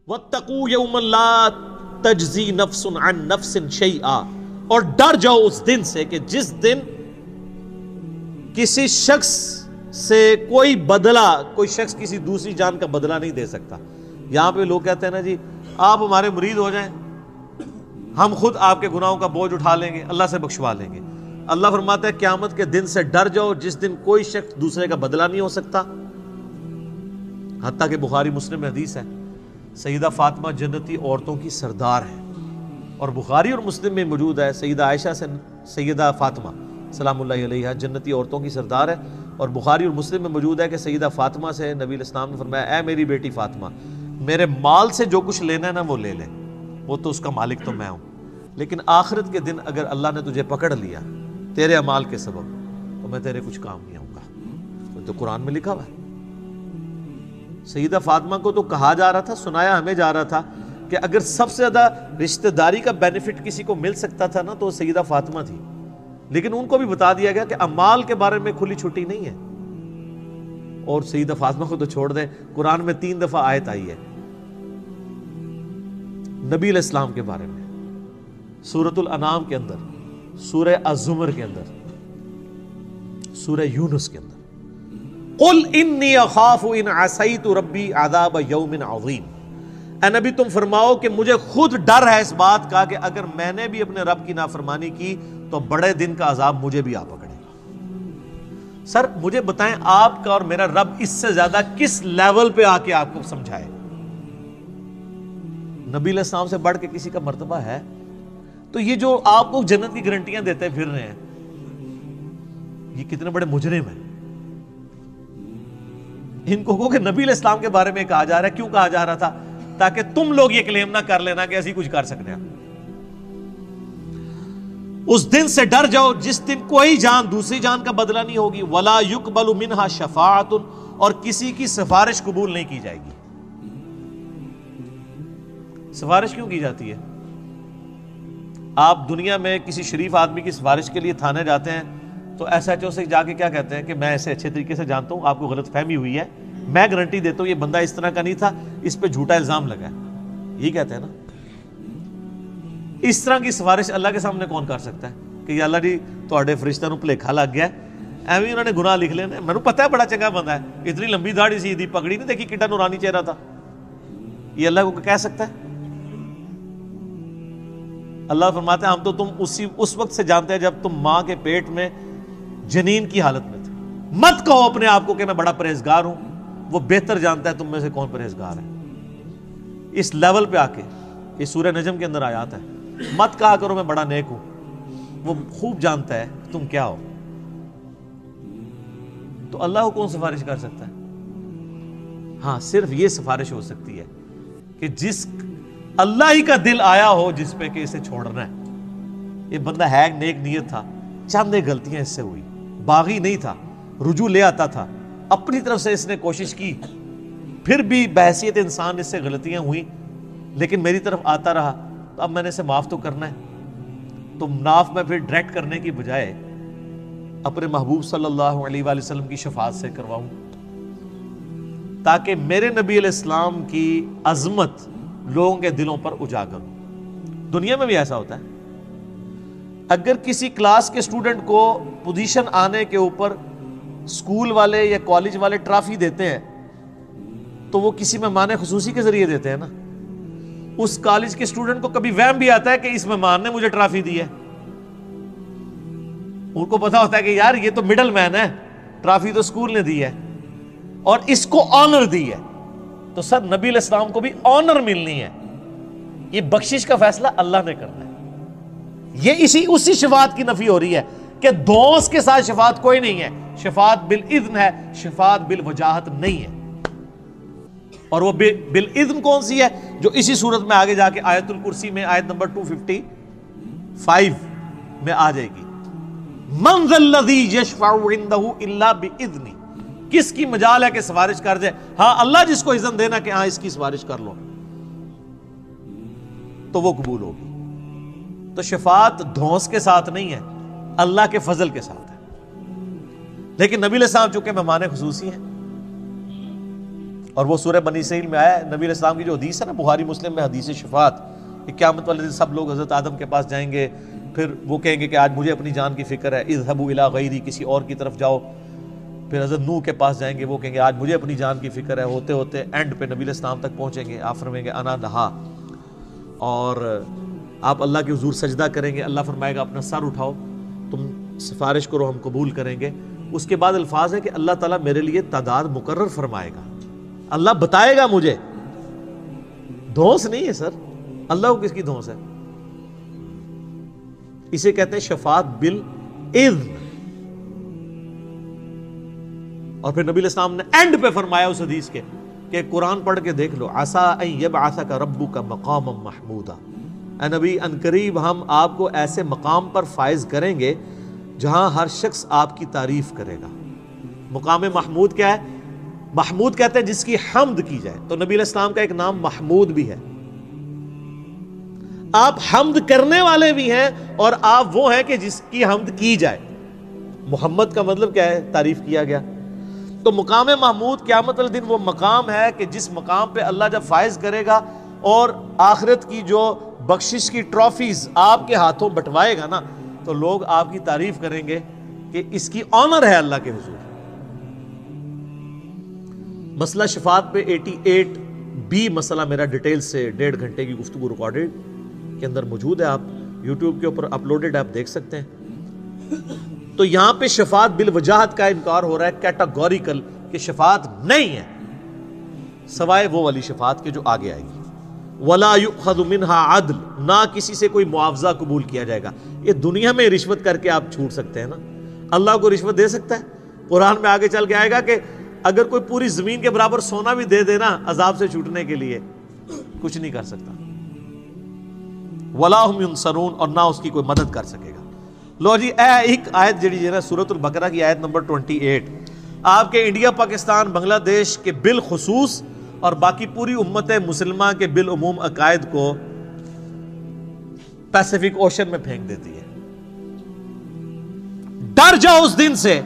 وَاتَّقُوا يَوْمًا لَا تَجْزِي نَفْسٌ عَن نَفْسٍ شَيْئًا، اور ڈر جاؤ اس دن سے کہ جس دن کسی شخص سے کوئی شخص کسی دوسری جان کا بدلہ نہیں دے سکتا۔ یہاں پہ لوگ کہتے ہیں نا جی آپ ہمارے مرید ہو جائیں، ہم خود آپ کے گناہوں کا بوجھ اٹھا لیں گے، اللہ سے بخشوا لیں گے۔ اللہ فرماتا ہے قیامت کے دن سے ڈر جاؤ جس دن کوئی شخص دوسرے کا بدلہ نہیں ہو سکتا۔ حتیٰ کہ بخاری مسلم میں حدیث ہے، سیدہ فاطمہ جنتی عورتوں کی سردار ہے، اور بخاری اور مسلم میں موجود ہے سیدہ عائشہ سے سیدہ فاطمہ سلام اللہ علیہا جنتی عورتوں کی سردار ہے، اور بخاری اور مسلم میں موجود ہے کہ سیدہ فاطمہ سے نبی علیہ السلام نے فرمایا اے میری بیٹی فاطمہ، میرے مال سے جو کچھ لینا ہے نا وہ لے لے، وہ تو اس کا مالک تو میں ہوں، لیکن آخرت کے دن اگر اللہ نے تجھے پکڑ لیا تیرے اعمال کے سبب تو میں تیرے کچھ کام نہیں آؤں گا۔ تو قرآن میں لکھا ہوا ہے۔ سیدہ فاطمہ کو تو کہا جا رہا تھا، سنایا ہمیں جا رہا تھا کہ اگر سب سے زیادہ رشتہ داری کا بینیفٹ کسی کو مل سکتا تھا نا تو سیدہ فاطمہ تھی، لیکن ان کو بھی بتا دیا گیا کہ اعمال کے بارے میں کھلی چھٹی نہیں ہے۔ اور سیدہ فاطمہ کو تو چھوڑ دیں، قرآن میں 3 دفعہ آیت آئی ہے نبی علیہ السلام کے بارے میں، سورۃ الانعام کے اندر، سورہ الزمر کے اندر، سورہ یونس کے اندر، قل انی اخاف ان عصیت ربی عذاب یوم عظیم۔ اے نبی تم فرماؤ کہ مجھے خود ڈر ہے اس بات کا کہ اگر میں نے بھی اپنے رب کی نافرمانی کی تو بڑے دن کا عذاب مجھے بھی آ پکڑے گا۔ سر مجھے بتائیں آپ کا اور میرا رب اس سے زیادہ کس لیول پہ آ کے آپ کو سمجھائے؟ نبی علیہ السلام سے بڑھ کے کسی کا مرتبہ ہے؟ تو یہ جو آپ کو جنت کی گارنٹیاں دیتے پھر رہے ہیں، یہ کتنے بڑے مجرم ہیں۔ ان کو کہ نبی علیہ السلام کے بارے میں کہا جا رہا ہے، کیوں کہا جا رہا تھا؟ تاکہ تم لوگ یہ کلیم نہ کر لینا کہ ایسی کچھ کر سکتے ہیں۔ اس دن سے ڈر جاؤ جس دن کوئی جان دوسری جان کا بدلہ نہیں ہوگی، ولا یقبل منہا شفاعت، اور کسی کی سفارش قبول نہیں کی جائے گی۔ سفارش کیوں کی جاتی ہے؟ آپ دنیا میں کسی شریف آدمی کی سفارش کے لیے تھانے جاتے ہیں تو ایس ایچ او سے جا کے کیا کہتے ہیں کہ میں اسے اچھے طریقے سے جانتا ہوں، آپ کو غلط فہمی ہوئی ہے، میں گارنٹی دیتا ہوں یہ بندہ اس طرح کا نہیں تھا، اس پہ جھوٹا الزام لگا ہے، یہی کہتے ہیں نا۔ اس طرح کی سفارش اللہ کے سامنے کون کر سکتا ہے کہ یا اللہ جی تواڈے فرشتہ نو بھلیکھا لگ گیا، ایویں انہوں نے گناہ لکھ لینے، مینوں پتہ ہے بڑا چنگا بندہ ہے، اتنی لمبی داڑھی سی، دی پگڑی نہیں دیکھی، کڈا نورانی چہرہ تھا، یہ اللہ کو کہہ سکتا ہے؟ اللہ فرماتے ہیں ہم تو تم اس وقت سے جانتے ہیں جب تم ماں کے پیٹ میں جنین کی حالت میں تھے۔ مت کہو اپنے آپ کو کہ میں بڑا پرہیزگار ہوں، وہ بہتر جانتا ہے تم میں سے کون پرہیزگار ہے۔ اس لیول پہ آ کے یہ سورہ نجم کے اندر آیات ہے، مت کہا کرو میں بڑا نیک ہوں، وہ خوب جانتا ہے تم کیا ہو۔ تو اللہ کو کون سفارش کر سکتا ہے؟ ہاں صرف یہ سفارش ہو سکتی ہے کہ جس اللہ ہی کا دل آیا ہو جس پہ کہ اسے چھوڑنا ہے۔ یہ بندہ ہے نیک نیت تھا، چند غلطیاں اس سے ہوئی، باغی نہیں تھا، رجوع لے آتا تھا، اپنی طرف سے اس نے کوشش کی، پھر بھی بحیثیت انسان اس سے غلطیاں ہوئیں، لیکن میری طرف آتا رہا، تو اب میں نے اسے معاف تو کرنا ہے۔ تو معاف میں پھر ڈائریکٹ کرنے کی بجائے اپنے محبوب صلی اللہ علیہ وآلہ وسلم کی شفاعت سے کرواؤں، تاکہ میرے نبی علیہ السلام کی عظمت لوگوں کے دلوں پر اجاگر ہو۔ دنیا میں بھی ایسا ہوتا ہے، اگر کسی کلاس کے اسٹوڈنٹ کو پوزیشن آنے کے اوپر اسکول والے یا کالج والے ٹرافی دیتے ہیں تو وہ کسی مہمان خصوصی کے ذریعے دیتے ہیں نا۔ اس کالج کے اسٹوڈنٹ کو کبھی وہم بھی آتا ہے کہ اس مہمان نے مجھے ٹرافی دی ہے، ان کو پتا ہوتا ہے کہ یار یہ تو مڈل مین ہے، ٹرافی تو اسکول نے دی ہے اور اس کو آنر دی ہے، تو سر نبی علیہ السلام کو بھی آنر ملنی ہے۔ یہ بخشش کا فیصلہ اللہ نے کرنا ہے۔ یہ اسی شفاعت کی نفی ہو رہی ہے کہ دوست کے ساتھ شفاعت کوئی نہیں ہے، شفاعت بالاذن ہے، شفاعت بالوجاہت نہیں ہے۔ اور وہ بالاذن کون سی ہے؟ جو اسی صورت میں آگے جا کے آیت الکرسی میں آیت نمبر 255 میں آ جائے گی، من ذا الذی یشفع عندہ الا باذنہ، کس کی مجال ہے کہ سفارش کر دے؟ ہاں اللہ جس کو اذن دینا کہ ہاں اس کی سفارش کر لو تو وہ قبول ہوگی۔ تو شفاعت دھونس کے ساتھ نہیں ہے، اللہ کے فضل کے ساتھ ہے۔ لیکن نبی علیہ السلام چونکہ مہمان خصوصی ہیں اور وہ سورہ بنی اسرائیل میں آیا ہے، نبی علیہ السلام کی جو حدیث ہے نا بخاری مسلم میں، حدیث شفاعت، کہ قیامت والے دن سب لوگ حضرت آدم کے پاس جائیں گے، پھر وہ کہیں گے کہ آج مجھے اپنی جان کی فکر ہے، اذهبوا الی غیری، کسی اور کی طرف جاؤ. پھر حضرت نوح کے پاس جائیں گے، وہ کہیں گے آج مجھے اپنی جان کی فکر ہے. ہوتے ہوتے اینڈ پہ نبی علیہ السلام تک پہنچیں گے، آپ فرمائیں گے انا لہا، اور آپ اللہ کے حضور سجدہ کریں گے. اللہ فرمائے گا اپنا سر اٹھاؤ، تم سفارش کرو، ہم قبول کریں گے. اس کے بعد الفاظ ہے کہ اللہ تعالیٰ میرے لیے تعداد مقرر فرمائے گا، اللہ بتائے گا مجھے. دھونس نہیں ہے سر، اللہ کو کس کی دھونس ہے؟ اسے کہتے ہیں شفاعت بالاذن. اور پھر نبی علیہ السلام نے اینڈ پہ فرمایا اس حدیث کے کہ قرآن پڑھ کے دیکھ لو، عسیٰ ان یبعثک ربک مقاما محمودا، اے نبی ان قریب ہم آپ کو ایسے مقام پر فائز کریں گے جہاں ہر شخص آپ کی تعریف کرے گا. مقام محمود کیا ہے؟ محمود کہتے ہیں جس کی حمد کی جائے. تو نبی علیہ السلام کا ایک نام محمود بھی ہے، آپ حمد کرنے والے بھی ہیں، اور آپ وہ ہیں کہ جس کی حمد کی جائے. محمد کا مطلب کیا ہے؟ تعریف کیا گیا. تو مقام محمود قیامت والے دن وہ مقام ہے کہ جس مقام پہ اللہ جب فائز کرے گا اور آخرت کی جو بخشش کی ٹرافیز آپ کے ہاتھوں بٹوائے گا نا، تو لوگ آپ کی تعریف کریں گے کہ اس کی آنر ہے اللہ کے حضور. مسئلہ شفاعت پہ 88B مسئلہ میرا ڈیٹیل سے 1.5 گھنٹے کی گفتگو ریکارڈڈ کے اندر موجود ہے، آپ یوٹیوب کے اوپر اپلوڈڈ آپ دیکھ سکتے ہیں. تو یہاں پہ شفاعت بالوجاہت کا انکار ہو رہا ہے، کیٹاگوریکل، کہ شفاعت نہیں ہے سوائے وہ والی شفاعت کے جو آگے آئے گی. وَلَا يُؤْخَذُ مِنْهَا عَدْلٌ، نہ کسی سے کوئی معاوضہ قبول کیا جائے گا. یہ دنیا میں رشوت کر کے آپ چھوٹ سکتے ہیں نا، اللہ کو رشوت دے سکتا ہے؟ قرآن میں آگے چل کے آئے گا کہ اگر کوئی پوری زمین کے برابر سونا بھی دے دینا عذاب سے چھوٹنے کے لیے، کچھ نہیں کر سکتا. وَلَا هُمْ يُنصَرُونَ، اور نہ اس کی کوئی مدد کر سکے گا. لو جی ایک آیت جڑی ہے نا سورۃ البقرہ کی آیت نمبر 28، آپ کے انڈیا، پاکستان، بنگلہ دیش کے بالخصوص اور باقی پوری امت مسلمہ کے بالعموم عقائد کو پیسیفک اوشن میں پھینک دیتی ہے. ڈر جاؤ اس دن سے،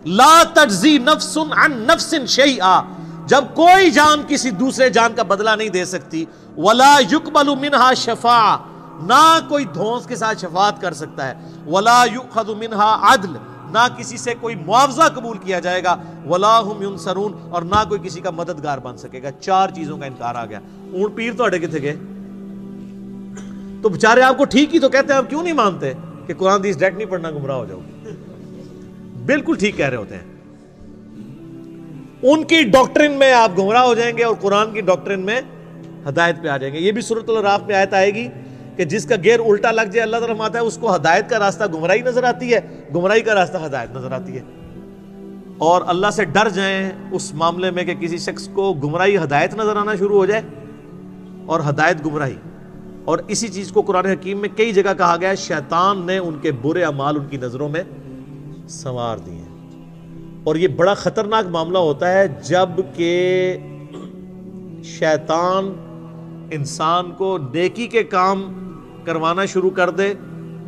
لا تجزی نفس عن نفس شیئا، جب کوئی جان کسی دوسرے جان کا بدلہ نہیں دے سکتی. ولا یقبل منہا شفاعہ، نہ کوئی دھونس کے ساتھ شفاعت کر سکتا ہے. ولا یؤخذ منہا عدل، نہ کسی سے کوئی معاوضہ قبول کیا جائے گا. ولا ہم ینصرون، اور نہ کوئی کسی کا مددگار بن سکے گا. 4 چیزوں کا انکار آ گیا. اونٹ پیر تو اڑے کتنے گئے؟ تو بےچارے آپ کو ٹھیک ہی تو کہتے ہیں، آپ کیوں نہیں مانتے کہ قرآن حدیث ڈائریکٹ نہیں پڑھنا گمراہ ہو جاؤ گے؟ بالکل ٹھیک کہہ رہے ہوتے ہیں. ان کی ڈاکٹرن میں آپ گمراہ ہو جائیں گے اور قرآن کی ڈاکٹرن میں ہدایت پہ آ جائیں گے. یہ بھی سورۃ الاعراف میں آیت آئے گی کہ جس کا گیئر الٹا لگ جائے، اللہ تعالیٰ فرماتا ہے اس کو ہدایت کا راستہ گمراہی نظر آتی ہے، گمراہی کا راستہ ہدایت نظر آتی ہے. اور اللہ سے ڈر جائیں اس معاملے میں کہ کسی شخص کو گمراہی ہدایت نظر آنا شروع ہو جائے اور ہدایت گمراہی. اور اسی چیز کو قرآن حکیم میں کئی جگہ کہا گیا ہے، شیطان نے ان کے برے اعمال ان کی نظروں میں سنوار دیے ہیں. اور یہ بڑا خطرناک معاملہ ہوتا ہے جب کہ شیطان انسان کو نیکی کے کام کروانا شروع کر دے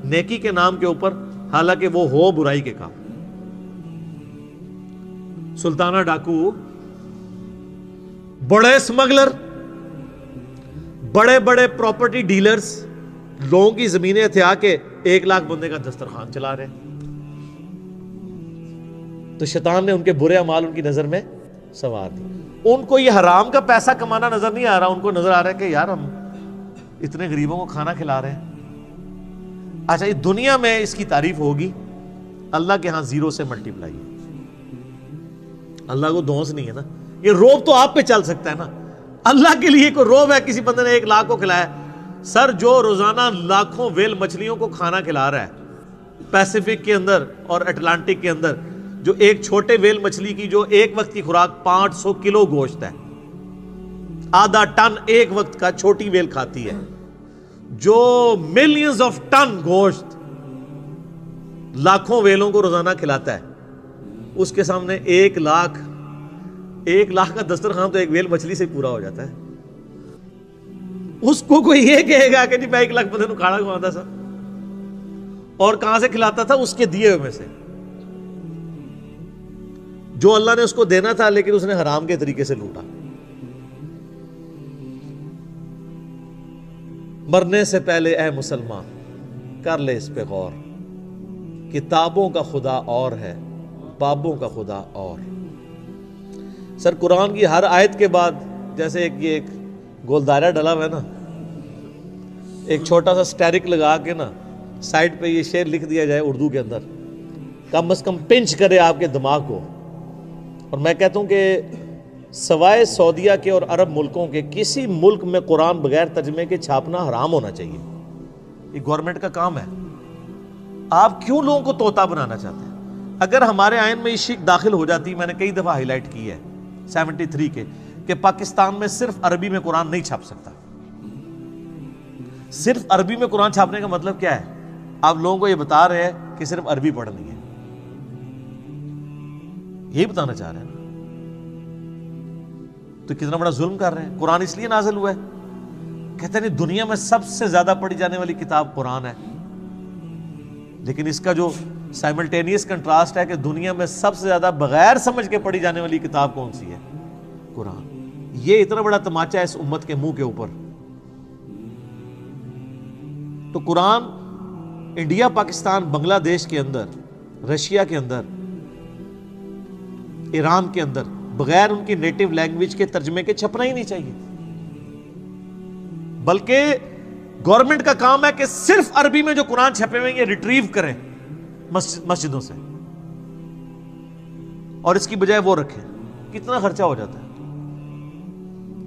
نیکی کے نام کے اوپر، حالانکہ وہ ہو برائی کے کام. سلطانہ ڈاکو، بڑے اسمگلر، بڑے بڑے پراپرٹی ڈیلرز لوگوں کی زمینیں ہتھیا کے 1 لاکھ بندے کا دسترخوان چلا رہے ہیں. تو شیطان نے ان کے برے اعمال ان کی نظر میں سنوار دی. ان کو یہ حرام کا پیسہ کمانا نظر نہیں آ رہا، ان کو نظر آ رہا ہے کہ یار ہم اتنے غریبوں کو کھانا کھلا رہے ہیں. اچھا، یہ دنیا میں اس کی تعریف ہوگی، اللہ کے ہاں 0 سے ملٹیپلائی ہے. اللہ کو دھونس نہیں ہے نا. یہ روب تو آپ پہ چل سکتا ہے نا، اللہ کے لیے کوئی روب ہے کسی بندے نے 1 لاکھ کو کھلایا؟ سر جو روزانہ لاکھوں ویل مچھلیوں کو کھانا کھلا رہا ہے پیسیفک کے اندر اور اٹلانٹک کے اندر، جو ایک چھوٹے ویل مچھلی کی جو ایک وقت کی خوراک 500 کلو گوشت ہے، آدھا ٹن ایک وقت کا چھوٹی ویل کھاتی ہے، جو ملینز آف ٹن گوشت لاکھوں ویلوں کو روزانہ کھلاتا ہے، اس کے سامنے 1 لاکھ کا دسترخوان تو ایک ویل مچھلی سے پورا ہو جاتا ہے. اس کو کوئی یہ کہے گا کہ نہیں میں 1 لاکھ بندے کو کھانا کھواتا تھا، اور کہاں سے کھلاتا تھا؟ اس کے دیے ہوئے میں سے، جو اللہ نے اس کو دینا تھا لیکن اس نے حرام کے طریقے سے لوٹا. مرنے سے پہلے اے مسلمان کر لے اس پہ غور، کتابوں کا خدا اور ہے، بابوں کا خدا اور۔ سر قرآن کی ہر آیت کے بعد جیسے یہ ایک گول دائرہ ڈلا ہوا ہے نا، ایک چھوٹا سا سٹیرک لگا کے نا سائڈ پہ یہ شعر لکھ دیا جائے اردو کے اندر، کم از کم پنچ کرے آپ کے دماغ کو۔ اور میں کہتا ہوں کہ سوائے سعودیہ کے اور عرب ملکوں کے کسی ملک میں قرآن بغیر ترجمے کے چھاپنا حرام ہونا چاہیے۔ یہ گورنمنٹ کا کام ہے۔ آپ کیوں لوگوں کو طوطا بنانا چاہتے ہیں؟ اگر ہمارے آئین میں یہ شک داخل ہو جاتی، میں نے کئی دفعہ ہائی لائٹ کی ہے 73 کے، کہ پاکستان میں صرف عربی میں قرآن نہیں چھاپ سکتا۔ صرف عربی میں قرآن چھاپنے کا مطلب کیا ہے؟ آپ لوگوں کو یہ بتا رہے ہیں کہ صرف عربی پڑھنی ہے، یہی بتانا چاہ رہے ہیں۔ تو کتنا بڑا ظلم کر رہے ہیں۔ قرآن اس لیے نازل ہوا ہے، کہتے ہیں دنیا میں سب سے زیادہ پڑھی جانے والی کتاب قرآن ہے، لیکن اس کا جو سائملٹینیس کنٹراسٹ ہے کہ دنیا میں سب سے زیادہ بغیر سمجھ کے پڑھی جانے والی کتاب کون سی ہے؟ قرآن۔ یہ اتنا بڑا تماچا ہے اس امت کے منہ کے اوپر۔ تو قرآن انڈیا، پاکستان، بنگلہ دیش کے اندر، رشیا کے اندر، ایران کے اندر بغیر ان کی نیٹو لینگویج کے ترجمے کے چھپنا ہی نہیں چاہیے، بلکہ گورنمنٹ کا کام ہے کہ صرف عربی میں جو قرآن چھپے ہوئے یہ ریٹریو کریں مسجدوں سے، اور اس کی بجائے وہ رکھیں۔ کتنا خرچہ ہو جاتا ہے؟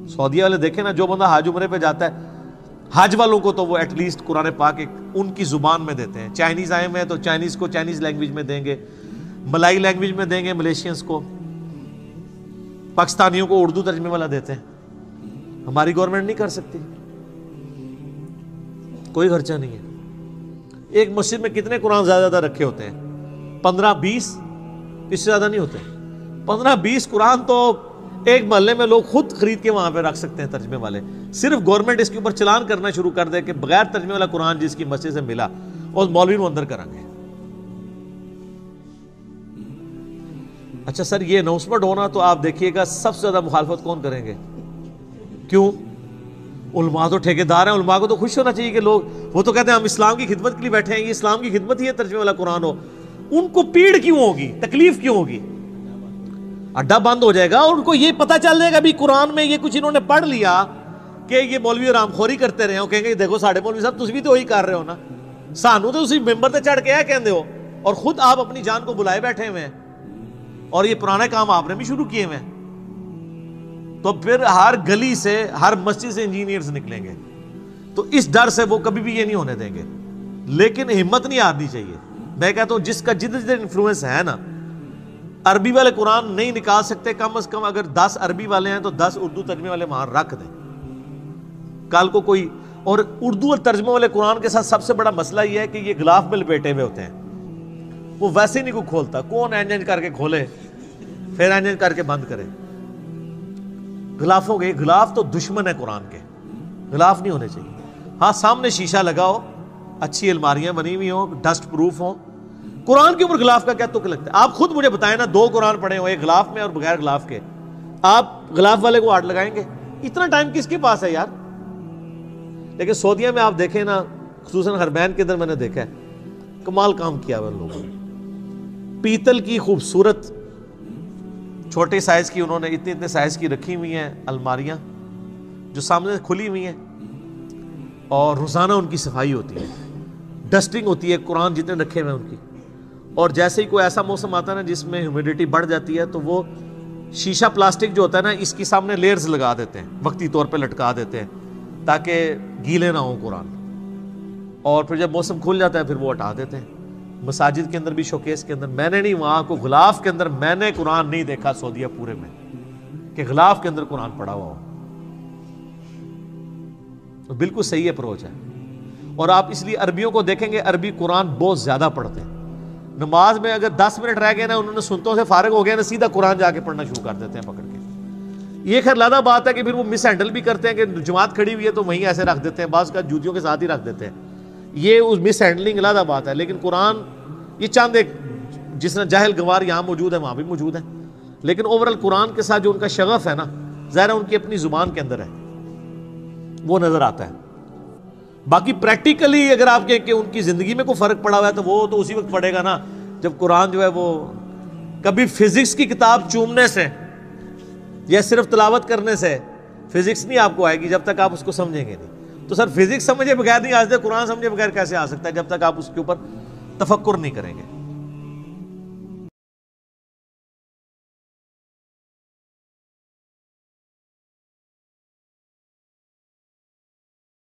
سعودیہ والے دیکھیں نا، جو بندہ حج عمرے پہ جاتا ہے، حج والوں کو تو وہ ایٹ لیسٹ قرآن پاک ان کی زبان میں دیتے ہیں۔ چائنیز آئے ہوئے ہیں تو چائنیز کو چائنیز لینگویج میں دیں گے، ملائی لینگویج میں دیں گے ملیشینز کو، پاکستانیوں کو اردو ترجمے والا دیتے ہیں۔ ہماری گورنمنٹ نہیں کر سکتی، کوئی خرچہ نہیں ہے۔ ایک مسجد میں کتنے قرآن زیادہ رکھے ہوتے ہیں؟ 15-20، اس سے زیادہ نہیں ہوتے۔ 15-20 قرآن تو ایک محلے میں لوگ خود خرید کے وہاں پہ رکھ سکتے ہیں ترجمے والے۔ صرف گورنمنٹ اس کے اوپر چلان کرنا شروع کر دے کہ بغیر ترجمے والا قرآن جس کی مسجد سے ملا اس مولوی کو اندر کریں گے۔ اچھا سر، یہ اناؤنسمنٹ ہونا تو آپ دیکھیے گا سب سے زیادہ مخالفت کون کریں گے؟ کیوں؟ علماء تو ٹھیکیدار ہیں، علماء کو تو خوش ہونا چاہیے کہ لوگ، وہ تو کہتے ہیں ہم اسلام کی خدمت کے لیے بیٹھے ہیں، یہ اسلام کی خدمت ہی ہے ترجمے والا قرآن ہو۔ ان کو پیڑ کیوں ہوگی؟ تکلیف کیوں ہوگی؟ اڈا بند ہو جائے گا اور ان کو یہ پتہ چل جائے گا بھی قرآن میں یہ کچھ انہوں نے پڑھ لیا کہ یہ مولوی رام خوری کرتے رہے ہو، کہیں گے دیکھو ساڑھے مولوی صاحب تسی بھی تو وہی کر رہے ہو نا، سانو تو تسی ممبر تے چڑھ کے کہندے ہو، اور خود آپ اپنی جان کو بلائے بیٹھے ہوئے ہیں، اور یہ پرانے کام آپ نے بھی شروع کیے ہوئے ہیں۔ تو پھر ہر گلی سے، ہر مسجد سے انجینئرز نکلیں گے، تو اس ڈر سے وہ کبھی بھی یہ نہیں ہونے دیں گے۔ لیکن ہمت نہیں ہارنی چاہیے۔ میں کہتا ہوں جس کا جدھر انفلوئنس ہے نا، عربی والے قرآن نہیں نکال سکتے، کم از کم اگر 10 عربی والے ہیں تو 10 اردو ترجمے والے وہاں رکھ دیں۔ کل کو کوئی، اور اردو اور ترجمے والے قرآن کے ساتھ سب سے بڑا مسئلہ یہ ہے کہ یہ غلاف میں لپیٹے ہوئے ہوتے ہیں، وہ ویسے نہیں کوئی کھولتا، کون اینج کر کے کھولے پھر اینج کر کے بند کرے۔ غلافوں کے، غلاف تو دشمن ہے قرآن کے، غلاف نہیں ہونے چاہیے۔ ہاں سامنے شیشہ لگاؤ، اچھی الماریاں بنی ہوئی ہوں، ڈسٹ پروف ہوں۔ قرآن کے اوپر غلاف کا کیا تک لگتا ہے؟ آپ خود مجھے بتائیں نا، 2 قرآن پڑھے ہو، ایک غلاف میں اور بغیر غلاف کے، آپ غلاف والے کو آڑ لگائیں گے؟ اتنا ٹائم کس کے پاس ہے یار؟ لیکن سعودیہ میں آپ دیکھیں نا، خصوصاً حرمین کے اندر میں نے دیکھا ہے، کمال کام کیا ہوا ان لوگوں نے۔ پیتل کی خوبصورت چھوٹے سائز کی انہوں نے اتنے سائز کی رکھی ہوئی ہیں الماریاں جو سامنے کھلی ہوئی ہیں، اور روزانہ ان کی صفائی ہوتی ہے، ڈسٹنگ ہوتی ہے، قرآن جتنے رکھے ہوئے ہیں ان کی۔ اور جیسے ہی کوئی ایسا موسم آتا ہے نا جس میں ہیومیڈیٹی بڑھ جاتی ہے، تو وہ شیشہ پلاسٹک جو ہوتا ہے نا، اس کی سامنے لیئرز لگا دیتے ہیں، وقتی طور پہ لٹکا دیتے ہیں تاکہ گیلے نہ ہوں قرآن، اور پھر جب موسم کھل جاتا ہے پھر وہ ہٹا دیتے ہیں۔ مساجد کے اندر بھی، شوکیس کے اندر، میں نے نہیں، وہاں کو غلاف کے اندر میں نے قرآن نہیں دیکھا سعودیہ پورے میں کہ غلاف کے اندر قرآن پڑھا ہوا ہو۔ تو بالکل صحیح اپروچ ہے۔ اور آپ اس لیے عربیوں کو دیکھیں گے، عربی قرآن بہت زیادہ پڑھتے ہیں۔ نماز میں اگر 10 منٹ رہ گئے نا، انہوں نے سنتوں سے فارغ ہو گئے نا، سیدھا قرآن جا کے پڑھنا شروع کر دیتے ہیں پکڑ کے۔ یہ خیر لادہ بات ہے کہ پھر وہ مس ہینڈل بھی کرتے ہیں کہ جماعت کھڑی ہوئی ہے تو وہیں ایسے رکھ دیتے ہیں، بعض کا جوتیوں کے ساتھ ہی رکھ دیتے ہیں، یہ اس مس ہینڈلنگ لادہ بات ہے۔ لیکن قرآن یہ چاند ایک، جس طرح جاہل گوار یہاں موجود ہے وہاں بھی موجود ہے، لیکن اوورال قرآن کے ساتھ جو ان کا شغف ہے نا، ظاہر ان کی اپنی زبان کے اندر ہے، وہ نظر آتا ہے۔ باقی پریکٹیکلی اگر آپ کہیں کہ ان کی زندگی میں کوئی فرق پڑا ہوا ہے تو وہ تو اسی وقت پڑے گا نا جب قرآن جو ہے وہ کبھی فزکس کی کتاب چومنے سے یا صرف تلاوت کرنے سے فزکس نہیں آپ کو آئے گی جب تک آپ اس کو سمجھیں گے نہیں. تو سر فزکس سمجھے بغیر نہیں آ سکتے, قرآن سمجھے بغیر کیسے آ سکتا ہے جب تک آپ اس کے اوپر تفکر نہیں کریں گے.